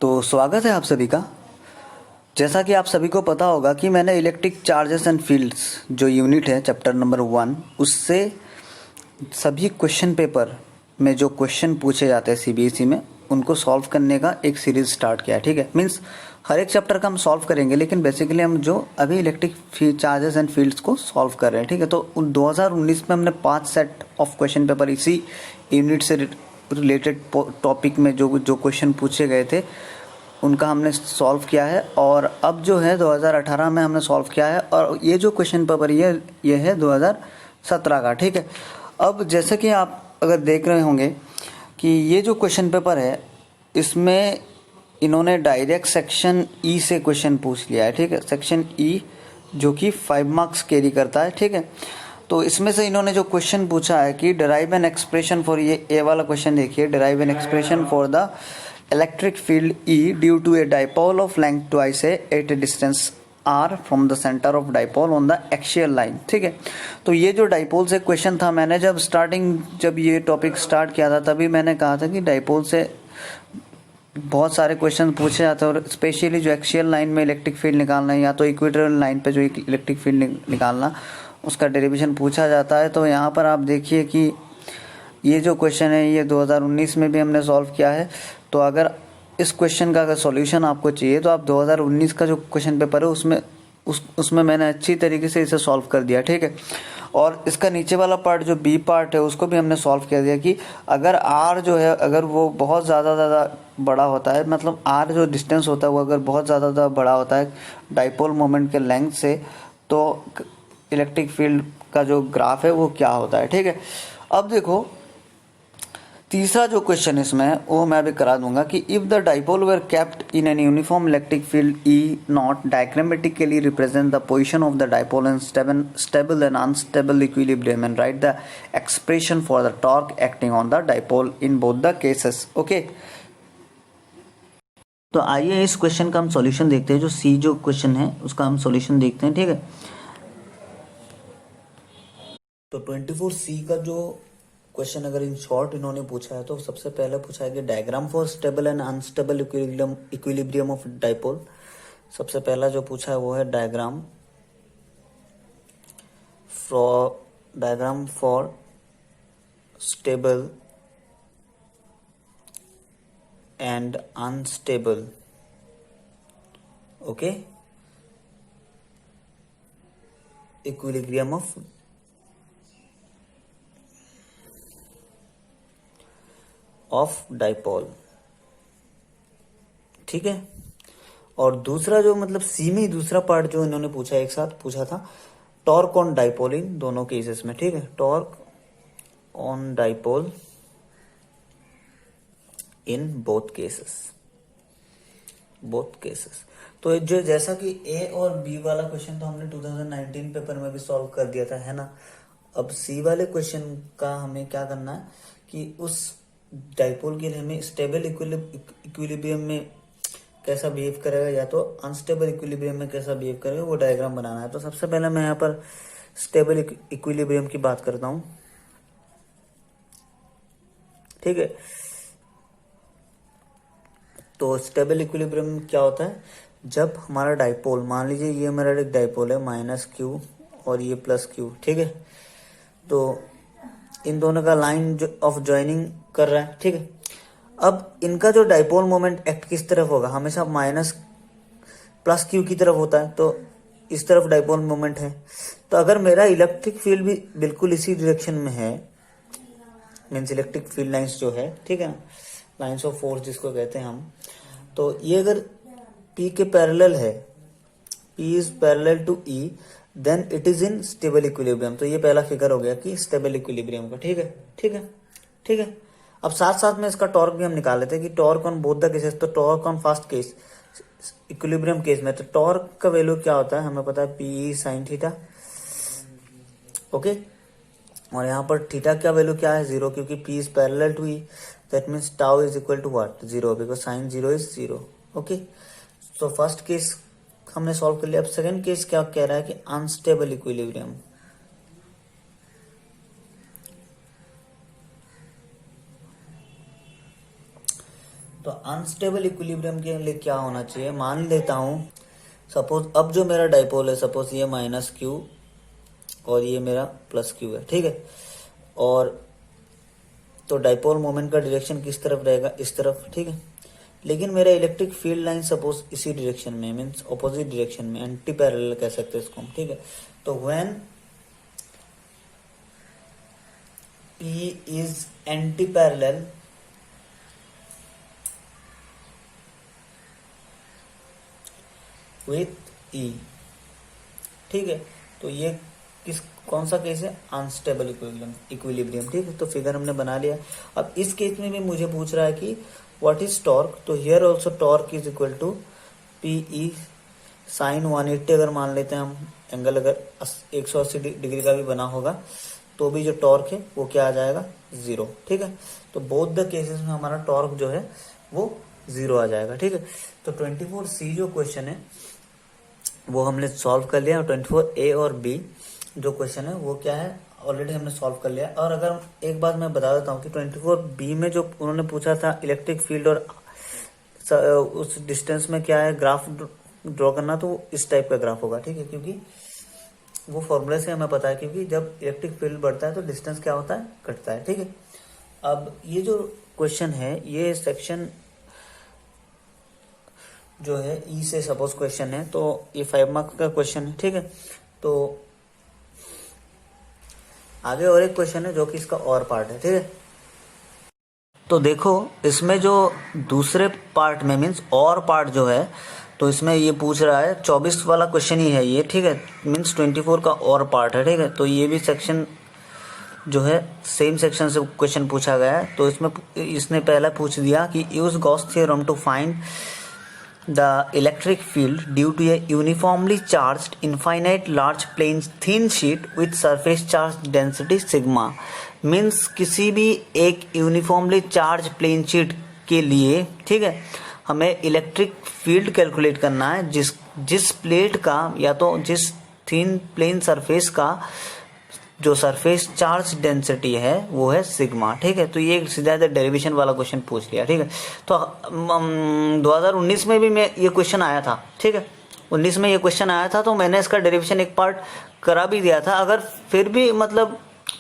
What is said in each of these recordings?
तो स्वागत है आप सभी का। जैसा कि आप सभी को पता होगा कि मैंने इलेक्ट्रिक चार्जेस एंड फील्ड्स जो यूनिट है चैप्टर नंबर 1 उससे सभी क्वेश्चन पेपर में जो क्वेश्चन पूछे जाते हैं सीबीएसई में उनको सॉल्व करने का एक सीरीज स्टार्ट किया है। ठीक है, मीन्स हर एक चैप्टर का हम सॉल्व करेंगे, लेकिन बेसिकली हम जो अभी इलेक्ट्रिक चार्जेस एंड फील्ड्स को सॉल्व कर रहे हैं। ठीक है, तो 2019 में हमने 5 सेट ऑफ क्वेश्चन पेपर इसी यूनिट से रिलेटेड टॉपिक में जो क्वेश्चन पूछे गए थे उनका हमने सॉल्व किया है, और अब जो है 2018 में हमने सॉल्व किया है, और ये जो क्वेश्चन पेपर ये है 2017 का। ठीक है, अब जैसे कि आप अगर देख रहे होंगे कि ये जो क्वेश्चन पेपर है इसमें इन्होंने डायरेक्ट सेक्शन ई से क्वेश्चन पूछ लिया है। ठीक है, सेक्शन ई जो कि 5 मार्क्स कैरी करता है। ठीक है, तो इसमें से इन्होंने जो क्वेश्चन पूछा है कि डिराइव एन एक्सप्रेशन फॉर, ये वाला क्वेश्चन देखिए, derive an expression for the electric field E due to a dipole of length twice at a distance R from the centre of dipole on the axial line. ठीक है, तो ये जो dipole से question था, मैंने जब ये टॉपिक स्टार्ट किया था तभी मैंने कहा था कि डाइपोल से बहुत सारे क्वेश्चन पूछे जाते हैं, और स्पेशली जो एक्सियल लाइन में इलेक्ट्रिक फील्ड निकालना है या तो इक्वेटोरियल लाइन पे जो इलेक्ट्रिक फील्ड निकालना उसका डेरिवेशन पूछा जाता है। तो यहाँ पर आप देखिए कि ये जो क्वेश्चन है ये 2019 में भी हमने सॉल्व किया है। तो अगर इस क्वेश्चन का अगर सॉल्यूशन आपको चाहिए तो आप 2019 का जो क्वेश्चन पेपर है उसमें मैंने अच्छी तरीके से इसे सॉल्व कर दिया। ठीक है, और इसका नीचे वाला पार्ट जो बी पार्ट है उसको भी हमने सॉल्व कर दिया कि अगर आर जो है अगर वो बहुत ज़्यादा बड़ा होता है, मतलब आर जो डिस्टेंस होता है वो अगर बहुत ज़्यादा बड़ा होता है डाइपोल मोमेंट के लेंथ से, तो इलेक्ट्रिक फील्ड का जो ग्राफ है वो क्या होता है। ठीक है, अब देखो तीसरा जो क्वेश्चन इसमें है वो मैं भी करा दूंगा कि if the dipole were kept in an uniform electric field E naught diagrammatically represent the position of the dipole in stable and unstable equilibrium and write the expression for the torque acting on the dipole in both the cases. Okay, तो आइए इस question का हम solution देखते हैं। जो सी जो question है उसका हम सॉल्यूशन देखते हैं। ठीक है, तो 24C का जो क्वेश्चन अगर इन शॉर्ट इन्होंने पूछा है तो सबसे पहले पूछा है कि diagram for stable and unstable equilibrium of dipole. सबसे पहला जो पूछा है वो है diagram for stable and unstable, okay, equilibrium of dipole. ठीक है, और दूसरा जो मतलब सी में दूसरा पार्ट जो इन्होंने पूछा एक साथ पूछा था टॉर्क ऑन डाइपोल इन दोनों केसेस में। ठीक है, torque on dipole in both cases. तो जो जैसा कि ए और बी वाला क्वेश्चन तो हमने 2019 पेपर में भी सॉल्व कर दिया था, है ना। अब सी वाले क्वेश्चन का हमें क्या करना है कि उस डाइपोल के लिए हमें स्टेबल इक्विलिब्रियम में कैसा बिहेव करेगा या तो अनस्टेबल इक्विलिब्रियम में कैसा बिहेव करेगा वो डायग्राम बनाना है। तो सबसे पहले मैं यहाँ पर स्टेबल इक्विलिब्रियम की बात करता हूँ। ठीक है, तो स्टेबल इक्विलिब्रियम क्या होता है, जब हमारा डाइपोल, मान लीजिए ये मेरा एक डाइपोल है -q और ये +q। ठीक है, तो इन दोनों का लाइन ऑफ ज्वाइनिंग कर रहा है। ठीक है, अब इनका जो डाइपोल मोमेंट एक्ट किस तरफ होगा, हमेशा +q की तरफ होता है, तो इस तरफ डाइपोल मोमेंट है। तो अगर मेरा इलेक्ट्रिक फील्ड भी बिल्कुल इसी डायरेक्शन में है, मीन्स इलेक्ट्रिक फील्ड लाइंस जो है, ठीक है ना, लाइंस ऑफ फोर्स जिसको कहते हैं हम, तो ये अगर P के पैरेलल है, P is parallel to E, then it is in stable equilibrium. तो ये पहला फिगर हो गया कि स्टेबल इक्विलिब्रियम का। ठीक है, ठीक है, ठीक है। अब साथ साथ में इसका टॉर्क भी हम निकाल लेते हैं कि torque on both the cases. तो torque on first case equilibrium case में तो टॉर्क का वैल्यू क्या होता है हमें पता है, पी साइन थीटा। ओके, और यहाँ पर थीटा का वैल्यू क्या है, 0, क्योंकि P is parallel to E, that means tau is equal to what, 0, because sine 0 is 0। Okay, तो फर्स्ट केस हमने सॉल्व कर लिया। अब सेकंड केस क्या कह रहा है कि अनस्टेबल इक्विलिब्रियम। तो अनस्टेबल इक्विलिब्रियम के लिए क्या होना चाहिए, मान लेता हूं सपोज अब जो मेरा डाइपोल है, सपोज ये माइनस क्यू और ये मेरा प्लस क्यू है, ठीक है। और तो डाइपोल मोमेंट का डायरेक्शन किस तरफ रहेगा, इस तरफ, ठीक है। लेकिन मेरा इलेक्ट्रिक फील्ड लाइन सपोज इसी डायरेक्शन में, मीन्स ऑपोजिट डायरेक्शन में, एंटी पैरेलल कह सकते हैं इसको हम, ठीक है। तो when P is anti parallel with E, ठीक है। तो ये कौन सा केस है, अनस्टेबल इक्विलिब्रियम, ठीक है। तो फिगर हमने बना लिया। अब इस केस में भी मुझे पूछ रहा है कि व्हाट इज टॉर्क, तो here also torque is equal to P E sine 180, अगर मान लेते हैं हम एंगल, अगर 180 डिग्री का भी बना होगा तो भी जो टॉर्क है वो क्या आ जाएगा, 0, ठीक है। तो बोथ द केसेस में हमारा टॉर्क जो है वो 0 आ जाएगा, ठीक है। तो 24C जो क्वेश्चन है वो हमने सॉल्व कर लिया, और 24A और B जो क्वेश्चन है वो क्या है, ऑलरेडी हमने सॉल्व कर लिया। और अगर एक बात मैं बता देता हूँ कि 24B में जो उन्होंने पूछा था इलेक्ट्रिक फील्ड और उस डिस्टेंस में क्या है ग्राफ ड्रॉ करना, तो इस टाइप का ग्राफ होगा, ठीक है। क्योंकि वो फॉर्मूले से हमें पता है, क्योंकि जब इलेक्ट्रिक फील्ड बढ़ता है तो डिस्टेंस क्या होता है, घटता है, ठीक है। अब ये जो क्वेश्चन है, ये सेक्शन जो है ई से सपोज क्वेश्चन है, तो ये 5 मार्क्स का क्वेश्चन है, ठीक है। तो आगे और एक क्वेश्चन है जो कि इसका और पार्ट है, ठीक है। तो देखो इसमें जो दूसरे पार्ट में मीन्स और पार्ट जो है, तो इसमें ये पूछ रहा है 24 वाला क्वेश्चन ही है ये, ठीक है। मीन्स 24 का और पार्ट है, ठीक है। तो ये भी सेक्शन जो है सेम सेक्शन से क्वेश्चन पूछा गया है। तो इसमें इसने पहला पूछ दिया कि use Gauss theorem to find the electric field due to a uniformly charged infinite large plane thin sheet with surface charge density sigma, means किसी भी एक यूनिफॉर्मली चार्ज प्लेन शीट के लिए, ठीक है, हमें इलेक्ट्रिक फील्ड कैलकुलेट करना है जिस प्लेट का या तो जिस थिन प्लेन सरफेस का जो सरफेस चार्ज डेंसिटी है वो है सिग्मा, ठीक है। तो ये सीधा डेरिवेशन वाला क्वेश्चन पूछ लिया, ठीक है। तो 2019 में भी मैं ये क्वेश्चन आया था, ठीक है। 19 में ये क्वेश्चन आया था, तो मैंने इसका डेरिवेशन एक पार्ट करा भी दिया था। अगर फिर भी मतलब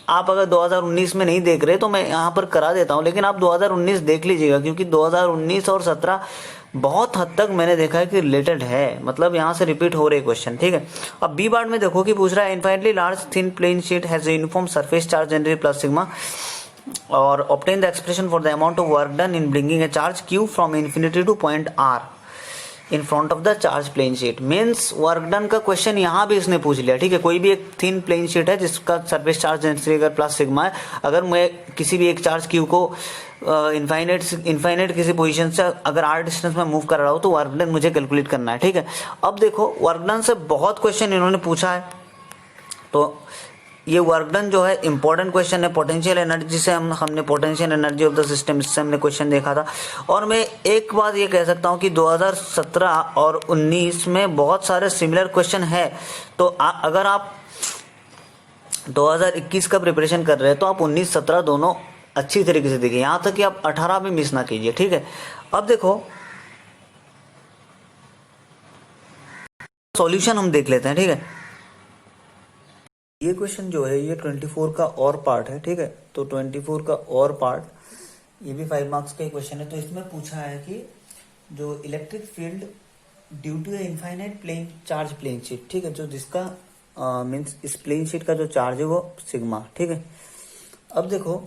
आप अगर 2019 में नहीं देख रहे तो मैं यहाँ पर करा देता हूँ, लेकिन आप 2019 देख लीजिएगा, क्योंकि 2019 और 17 बहुत हद तक मैंने देखा है कि रिलेटेड है, मतलब यहाँ से रिपीट हो रहे क्वेश्चन, ठीक है। अब बी पार्ट में देखो कि पूछ रहा है infinitely large thin plane sheet has uniform surface charge density plus sigma, और obtain the expression for the amount of work done in bringing a charge Q from infinity to point R in front of the charge plane sheet. Means work done का question यहाँ भी इसने पूछ लिया, ठीक है। कोई भी एक थिन प्लेन शीट है जिसका सरफेस चार्ज डेंसिटी अगर प्लस सिग्मा है, अगर मैं किसी भी एक चार्ज क्यू को इनफाइनाइट किसी पोजीशन से अगर आर डिस्टेंस में मूव कर रहा हूँ तो वर्क डन मुझे कैलकुलेट करना है, ठीक है। अब देखो वर्क डन से बहुत क्वेश्चन इन्होंने पूछा है, तो ये वर्क डन जो है इंपॉर्टेंट क्वेश्चन है। पोटेंशियल एनर्जी से हमने potential energy of the system, इससे हमने क्वेश्चन देखा था। और मैं एक बात ये कह सकता हूँ कि 2017 और 19 में बहुत सारे सिमिलर क्वेश्चन है। तो अगर आप 2021 का प्रिपरेशन कर रहे हैं तो आप 19-17 दोनों अच्छी तरीके से देखिए, यहाँ तक कि आप 18 भी मिस ना कीजिए, ठीक है। अब देखो सॉल्यूशन हम देख लेते हैं, ठीक है। ये क्वेश्चन जो है ये 24 का और पार्ट है, ठीक है। तो 24 का और पार्ट ये भी 5 मार्क्स का ही क्वेश्चन है। तो इसमें पूछा है कि जो electric field due to infinite plane charge plane sheet, ठीक है, जो जिसका मीन्स इस प्लेन शीट का जो चार्ज है वो सिग्मा, ठीक है। अब देखो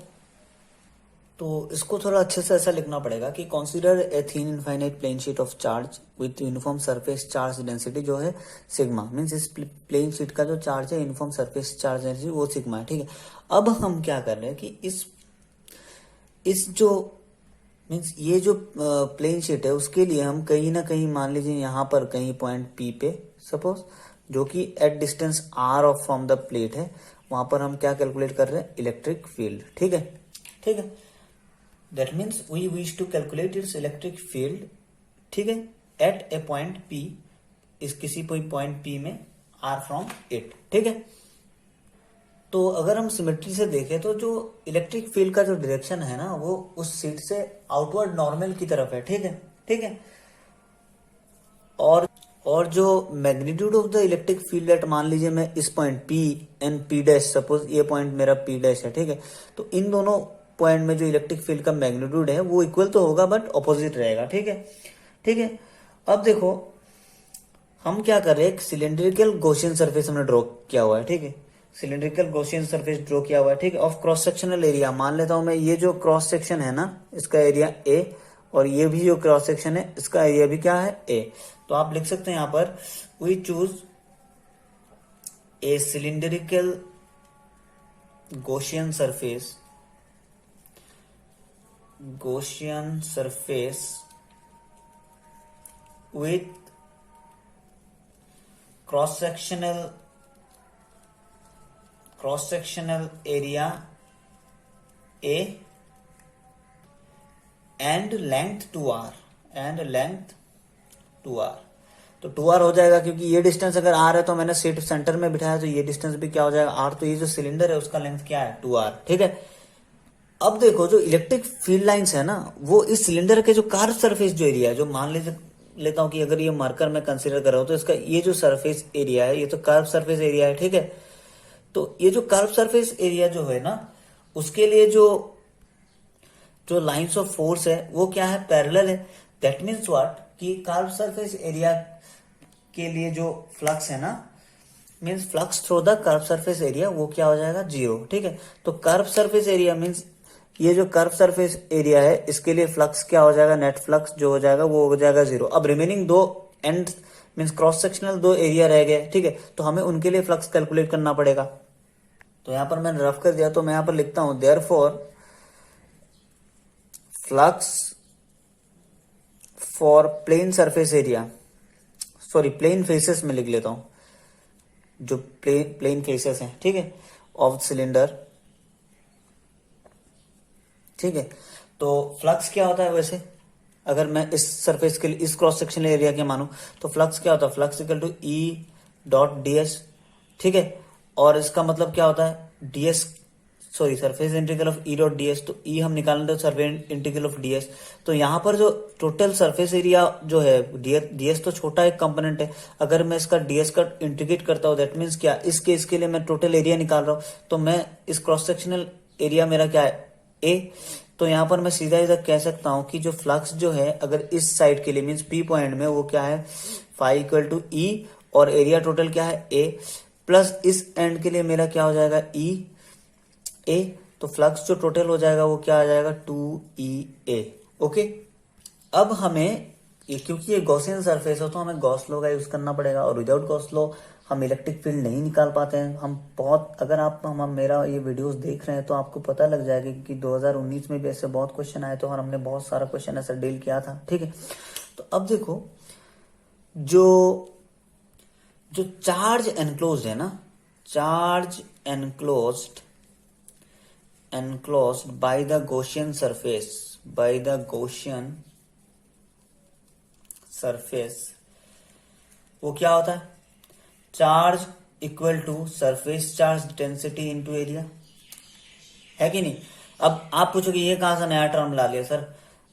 तो इसको थोड़ा अच्छे से ऐसा लिखना पड़ेगा कि consider a thin infinite plane sheet of charge with uniform surface charge density जो है सिग्मा, मींस इस प्लेन शीट का जो चार्ज है यूनिफॉर्म सरफेस चार्ज डेंसिटी वो सिग्मा है, ठीक है। अब हम क्या कर रहे हैं कि इस जो मीन्स ये जो प्लेन शीट है उसके लिए हम कहीं ना कहीं मान लीजिए यहाँ पर कहीं पॉइंट पी पे सपोज, जो कि at distance r of from the plate है, वहां पर हम क्या कैलकुलेट कर रहे हैं, इलेक्ट्रिक फील्ड, ठीक है, ठीक है। That means we wish to calculate its electric field, ठीक है, एट ए पॉइंट पी, इस किसी पॉइंट पी में आर फ्रॉम इट, ठीक है। तो अगर हम सिमेट्री से देखें तो जो इलेक्ट्रिक फील्ड का जो डायरेक्शन है ना वो उस सीट से आउटवर्ड नॉर्मल की तरफ है, ठीक है, ठीक है। और और जो magnitude of the electric field at, मान लीजिए मैं इस point P and P dash, suppose ये पॉइंट मेरा पी डैश है, ठीक है, तो इन दोनों पॉइंट में जो इलेक्ट्रिक फील्ड का मैग्नीट्यूड है वो इक्वल तो होगा बट ऑपोजिट रहेगा, ठीक है, ठीक है। अब देखो हम क्या कर रहे हैं, एक सिलेंड्रिकल गॉसियन सरफेस हमने ड्रॉ किया हुआ है, ठीक है, सिलेंड्रिकल गॉसियन सरफेस ड्रॉ किया हुआ है, ठीक है, ऑफ क्रॉस सेक्शनल एरिया। मान लेता हूं मैं ये जो क्रॉस सेक्शन है ना इसका एरिया ए, और ये भी जो क्रॉस सेक्शन है इसका एरिया भी क्या है ए। तो आप लिख सकते हैं यहां पर we choose a cylindrical Gaussian surface, Gaussian surface with cross sectional area A and length 2r, and length 2r। तो 2r हो जाएगा क्योंकि ये डिस्टेंस अगर r है तो मैंने सीट सेंटर में बिठाया तो ये डिस्टेंस भी क्या हो जाएगा r, तो ये जो सिलेंडर है उसका लेंथ क्या है 2r, ठीक है। अब देखो जो इलेक्ट्रिक फील्ड लाइंस है ना वो इस सिलेंडर के जो कार्व सरफेस जो एरिया है, जो मान लीजिए लेता हूं कि अगर ये मार्कर मैं कंसीडर कर रहा हूं तो इसका ये जो सरफेस एरिया है ये तो कर्व सरफेस एरिया है, ठीक है। तो ये जो कर्व सरफेस एरिया जो है ना उसके लिए जो जो लाइंस ऑफ फोर्स है वो क्या है, पैरेलल है। दैट मीन्स व्हाट, कि कर्व सरफेस एरिया के लिए जो फ्लक्स है ना, means flux through the curve surface area, वो क्या हो जाएगा 0, ठीक है। तो कर्व सरफेस एरिया मीन्स ये जो कर्व सरफेस एरिया है इसके लिए फ्लक्स क्या हो जाएगा, नेट फ्लक्स जो हो जाएगा वो हो जाएगा 0। अब रिमेनिंग दो एंड मीन्स क्रॉस सेक्शनल दो एरिया रह गए, ठीक है, तो हमें उनके लिए फ्लक्स कैलकुलेट करना पड़ेगा। तो यहां पर मैंने रफ कर दिया, तो मैं यहां पर लिखता हूं therefore flux for plane surface area, sorry plane faces में लिख लेता हूं, जो प्लेन फेसेस हैं, ठीक है, ऑफ सिलेंडर, ठीक है। तो फ्लक्स क्या होता है वैसे, अगर मैं इस सरफेस के लिए इस क्रॉस सेक्शनल एरिया के मानूं तो फ्लक्स क्या होता है, flux equal to E dot d s, ठीक है। और इसका मतलब क्या होता है d s, sorry surface integral of E dot d s, तो ई हम निकालना तो सरफेस इंटीग्रल ऑफ डीएस। तो यहां पर जो टोटल सरफेस एरिया जो है डीएस तो छोटा एक कंपोनेंट है, अगर मैं इसका डीएस का इंटीग्रेट करता हूं दैट मीन्स क्या, इस केस के लिए मैं टोटल एरिया निकाल रहा हूं, तो मैं इस क्रॉस सेक्शनल एरिया मेरा क्या है ए। तो यहां पर मैं सीधा इधर कह सकता हूं कि जो फ्लक्स जो है अगर इस साइड के लिए मीन्स पी पॉइंट में वो क्या है फाई इक्वल टू ई, और एरिया टोटल क्या है ए, प्लस इस एंड के लिए मेरा क्या हो जाएगा ई ए, तो फ्लक्स जो टोटल हो जाएगा वो क्या आ जाएगा 2EA, ओके। अब हमें ये क्योंकि ये गॉसियन सरफेस हो तो हमें गॉस लॉ का यूज करना पड़ेगा, और विदाउट गॉस लॉ हम इलेक्ट्रिक फील्ड नहीं निकाल पाते हैं। हम बहुत, अगर आप हम मेरा ये वीडियोस देख रहे हैं तो आपको पता लग जाएगा कि 2019 में भी ऐसे बहुत क्वेश्चन आए, तो और हमने बहुत सारा क्वेश्चन ऐसा डील किया था, ठीक है। तो अब देखो जो जो चार्ज एनक्लोज है ना, charge enclosed by the Gaussian surface, वो क्या होता है, charge equal to surface charge density into area, है कि नहीं। अब आप पूछोगे ये कहां से नया टर्म ला लिया सर,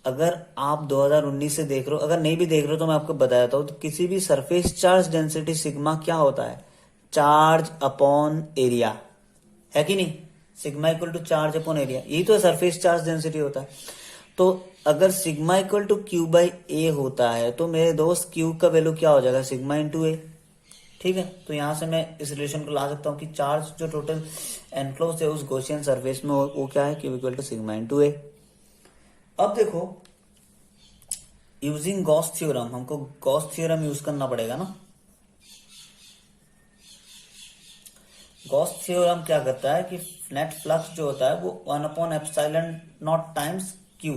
अगर आप 2019 से देख रहे हो, अगर नहीं भी देख रहे हो तो मैं आपको बता देता हूं, तो किसी भी सरफेस चार्ज डेंसिटी सिग्मा क्या होता है, चार्ज अपॉन एरिया, है कि नहीं, sigma equal to charge upon area, यही तो सरफेस चार्ज डेंसिटी होता है। तो अगर sigma equal to Q by A होता है तो मेरे दोस्त क्यू का वैल्यू क्या हो जाएगा सिग्मा इंटू ए, ठीक है। तो यहां से मैं इस रिलेशन को ला सकता हूं कि चार्ज जो टोटल एनक्लोज है उस गॉसियन सरफेस में वो क्या है, Q equal to sigma into A. अब देखो यूजिंग गॉस थ्योरम, हमको गॉस थ्योरम यूज करना पड़ेगा ना। गॉस थ्योरम क्या करता है कि नेट फ्लक्स जो होता है वो 1/एप्सिलॉन टाइम्स क्यू,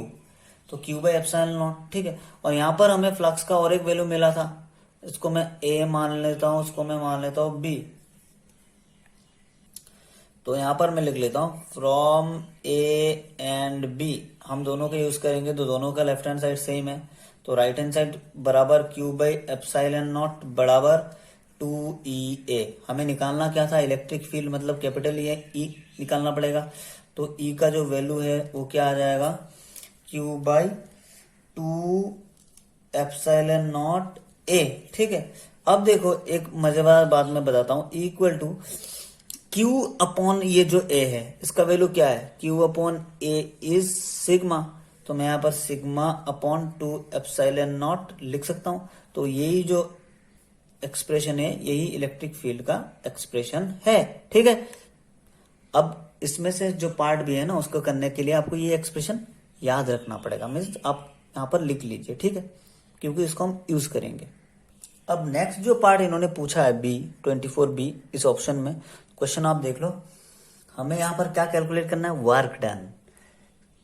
तो क्यू बाई एप्सिलॉन नॉट, ठीक है। और यहां पर हमें फ्लक्स का और एक वैल्यू मिला था, इसको मैं ए मान लेता हूं, उसको मैं मान लेता हूं बी। तो यहां पर मैं लिख लेता हूं फ्रॉम ए एंड बी, हम दोनों का यूज करेंगे तो दोनों का लेफ्ट हैंड साइड सेम है, तो राइट हैंड साइड बराबर क्यू बाई एप्सिलॉन नॉट बराबर 2E हमें निकालना क्या था, इलेक्ट्रिक फील्ड मतलब कैपिटल ई निकालना पड़ेगा। तो ई का जो वैल्यू है वो क्या आ जाएगा, Q बाई 2ε0 A। ठीक है, अब देखो एक मजेदार बात मैं बताता हूं, इक्वल टू Q अपॉन ये जो A है इसका वैल्यू क्या है, Q upon A is sigma. तो मैं यहां पर सिग्मा अपॉन 2ε0 लिख सकता हूं। तो यही जो एक्सप्रेशन है यही इलेक्ट्रिक फील्ड का एक्सप्रेशन है। ठीक है, अब इसमें से जो पार्ट भी है ना उसको करने के लिए आपको ये एक्सप्रेशन याद रखना पड़ेगा, मीन्स आप यहां पर लिख लीजिए। ठीक है, क्योंकि इसको हम यूज करेंगे। अब नेक्स्ट जो पार्ट इन्होंने पूछा है B24B इस ऑप्शन में, क्वेश्चन आप देख लो। हमें यहां पर क्या कैलकुलेट करना है, वर्क डन।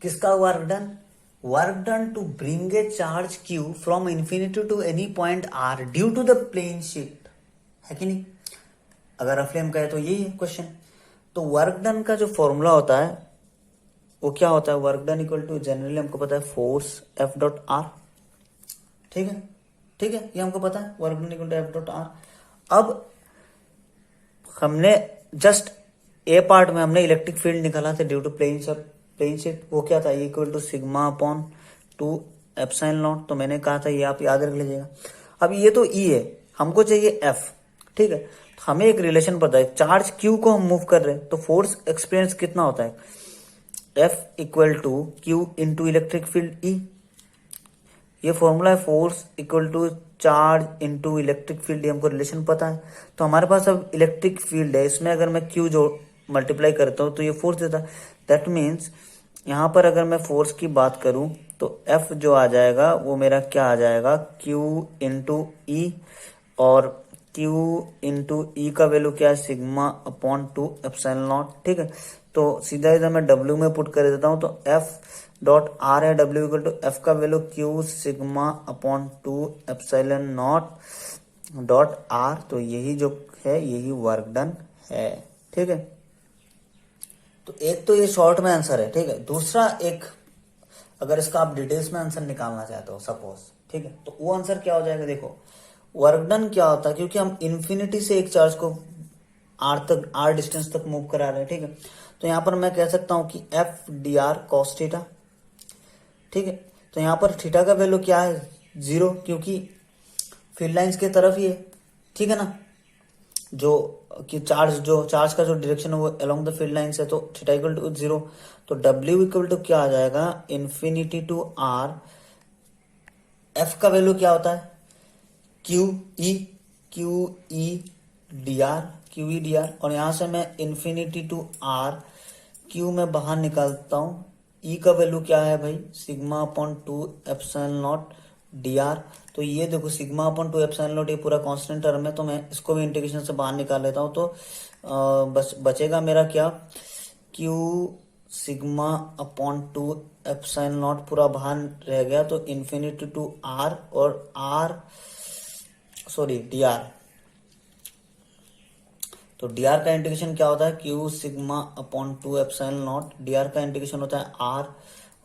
किसका work done, work done to bring a charge Q from infinity to any point R due to the plane sheet, है कि नहीं। अगर रफली हम कहे तो यही है क्वेश्चन। तो वर्क डन का जो फॉर्मूला होता है वो क्या होता है, work done equal to generally हमको पता है फोर्स F डॉट आर। ठीक है, ठीक है, ये हमको पता है work done equal to F dot r. अब हमने जस्ट ए पार्ट में हमने इलेक्ट्रिक फील्ड निकाला था ड्यू टू प्लेन शीट, वो क्या था, इक्वल टू सिग्मा अपॉन 2ε0। तो मैंने कहा था ये आप याद रख लीजिएगा। अब ये तो ई है, हमको चाहिए एफ। ठीक है, तो हमें एक रिलेशन पता है, चार्ज क्यू को हम मूव कर रहे हैं तो फोर्स एक्सपीरियंस कितना होता है, F equal to Q into electric field E. ये फॉर्मूला है, force equal to charge into electric field, हमको रिलेशन पता है। तो हमारे पास अब इलेक्ट्रिक फील्ड है, इसमें अगर मैं क्यू जो मल्टीप्लाई करता हूँ तो ये फोर्स देता है। दैट मीन्स यहाँ पर अगर मैं फोर्स की बात करूं तो F जो आ जाएगा वो मेरा क्या आ जाएगा, Q इंटू ई, और Q इंटू ई का वैल्यू क्या है, सिग्मा अपॉन 2ε0। ठीक है, तो सीधा इधर मैं W में पुट कर देता हूं। तो F डॉट आर है, W इक्वल टू F का value Q sigma upon 2ε0 dot R. तो यही जो है यही वर्क डन है। ठीक है, तो एक तो ये शॉर्ट में आंसर है। ठीक है, दूसरा एक अगर इसका आप डिटेल्स में आंसर निकालना चाहते हो सपोज, ठीक है, तो वो आंसर क्या हो जाएगा, देखो वर्क डन क्या होता है, क्योंकि हम इन्फिनिटी से एक चार्ज को आर डिस्टेंस तक मूव करा रहे हैं। ठीक है, तो यहां पर मैं कह सकता हूं कि F D R cos theta. ठीक है, तो यहां पर थीटा का वैल्यू क्या है, 0, क्योंकि फील्ड लाइंस की तरफ ही है। ठीक है ना, जो चार्ज का जो डायरेक्शन है वो अलोंग द फील्ड लाइंस है, तो थीटा इक्वल टू 0। तो W इक्वल टू क्या आ जाएगा, इन्फिनिटी टू R। F का वैल्यू क्या होता है, QE dr, और यहां से मैं इन्फिनिटी टू R, Q में बाहर निकालता हूं। E का वैल्यू क्या है भाई, सिग्मा अपॉन 2ε0 dr। तो ये देखो सिग्मा अपॉन 2ε0 ये पूरा कांस्टेंट टर्म है, तो मैं इसको भी इंटीग्रेशन से बाहर निकाल लेता हूं। तो बस बचेगा मेरा क्या, Q सिग्मा अपॉन 2ε0 पूरा बाहर रह गया, तो इन्फिनिटी टू R और dr। तो dr का इंटीग्रेशन क्या होता है, Q सिग्मा अपॉन 2ε0, dr का इंटीग्रेशन होता है R,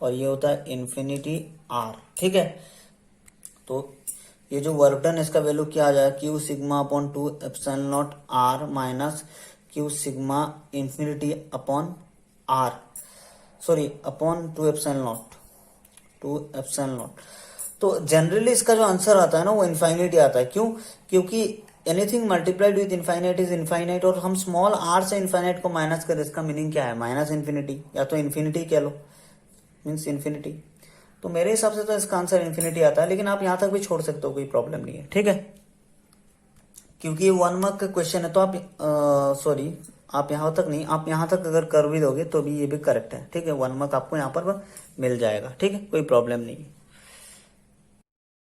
और ये होता है इन्फिनिटी R। ठीक है, तो ये जो वर्क डन इसका वैल्यू क्या आ जाएगा, Q sigma upon 2ε0 R minus Q sigma infinity upon R, upon 2ε0। तो जनरली इसका जो आंसर आता है ना वो इनफाइनिटी आता है। क्यों, क्योंकि anything multiplied with infinite is infinite, और हम स्मॉल r से इनफाइनाइट को माइनस करें, इसका मीनिंग क्या है, माइनस इन्फिनिटी, या तो इन्फिनिटी कह लो, मीन्स इन्फिनिटी। तो मेरे हिसाब से तो इसका आंसर इन्फिनिटी आता है, लेकिन आप यहां तक भी छोड़ सकते हो, कोई प्रॉब्लम नहीं है। ठीक है, क्योंकि ये 1 मार्क का क्वेश्चन है, तो आप यहां तक नहीं, आप यहां तक अगर कर भी दोगे तो भी ये भी करेक्ट है। ठीक है, 1 मार्क आपको यहां पर मिल जाएगा। ठीक है, कोई प्रॉब्लम नहीं है।